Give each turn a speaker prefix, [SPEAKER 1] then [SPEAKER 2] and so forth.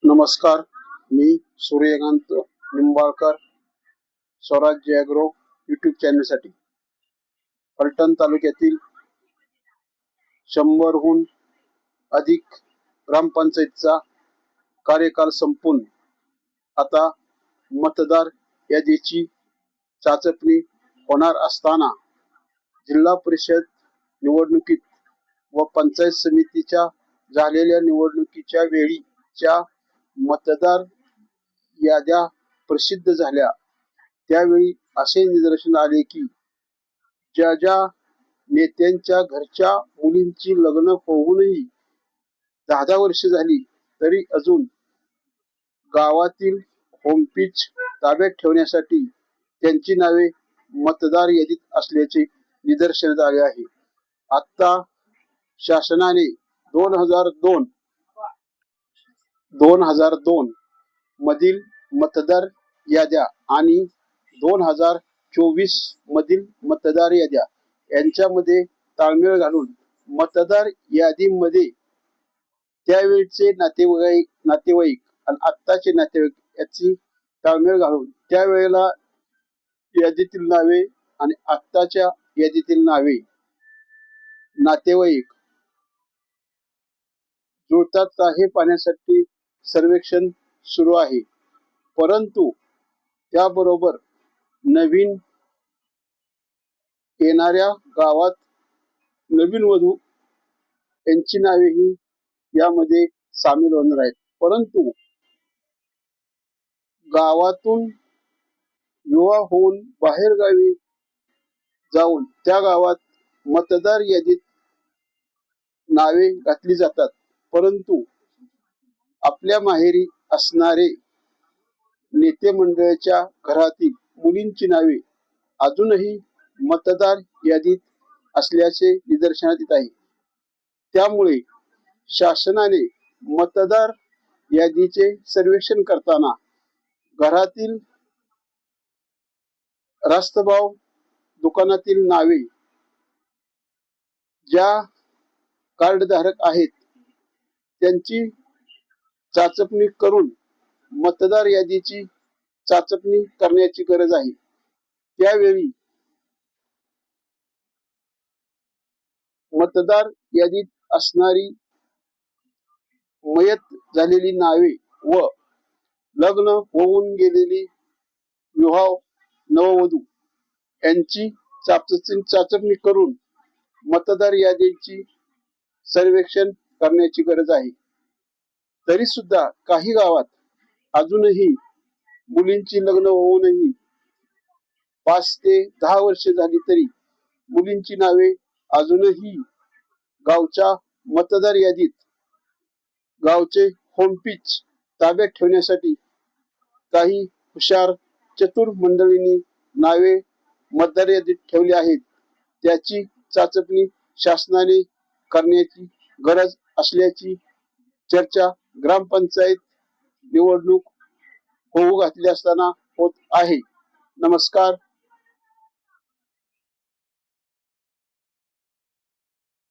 [SPEAKER 1] नमस्कार. मी सूर्यकांत निंबाळकर, स्वराज्य agro YouTube चॅनलसाठी Phaltan तालुक्यातील 100हून अधिक ग्रामपंचायतचा कार्यकाल संपून आता मतदार यादीची चाचपणी होणार असताना जिल्हा परिषद निवडणुकीत व पंचायत समितीच्या झालेल्या निवडणुकीच्या वेळीच्या मतदार याद्या प्रसिद्ध झाल्या त्यावेळी असे निदर्शन आले की ज्या नेत्यांच्या घरच्या मुलींची लग्न होऊनही 10 वर्ष झाली तरी अजून गावातील होमपिच ताब्यात ठेवण्यासाठी त्यांची नावे मतदार यादीत असल्याचे निदर्शनास आले आहे. आता शासनाने 2002 मधील मतदार याद्या आणि 2024 मधील मतदार याद्या यांच्यामध्ये ताळमेळ घालून मतदार यादीमध्ये त्यावेळचे नातेवाईक आणि आत्ताचे नातेवाईक याची ताळमेळ घालून त्यावेळेला यादीतील नावे आणि आत्ताच्या यादीतील नावे नातेवाईक जुळतात का हे पाहण्यासाठी सर्वेक्षण सुरू आहे. परंतु त्याबरोबर नवीन येणाऱ्या गावात नवीन वधू यांची नावेही यामध्ये सामील होणार आहेत. परंतु गावातून युवा होऊन बाहेर गावी जाऊन त्या गावात मतदार यादीत नावे घातली जातात, परंतु आपल्या माहेरी असणारे नेते मंडळाच्या घरातील मुलींची नावे अजूनही मतदार यादीत असल्याचे निदर्शनास येत आहे. त्यामुळे शासनाने मतदार यादीचे सर्वेक्षण करताना घरातील रास्तभाव दुकानातील नावे ज्या कार्डधारक आहेत त्यांची चाचपणी करून मतदार यादीची चाचपणी करण्याची गरज आहे. त्यावेळी मतदार यादीत असणारी मयत झालेली नावे व लग्न होऊन गेलेली विवाह नववधू यांची चाचपणी करून मतदार यादीची सर्वेक्षण करण्याची गरज आहे. तरी सुद्धा काही गावात अजूनही मुलींची लग्न होऊनही 5 ते 10 वर्ष झाली तरी मुलींची नावे अजूनही गावच्या मतदार यादीत गावचे होमपिच ताब्यात ठेवण्यासाठी काही हुशार चतुर मंडळींनी नावे मतदार यादीत ठेवली आहेत. त्याची चाचपणी शासनाने करण्याची गरज असल्याची चर्चा ग्रामपंचायत निवडणूक होऊ घातली असताना होत आहे. नमस्कार.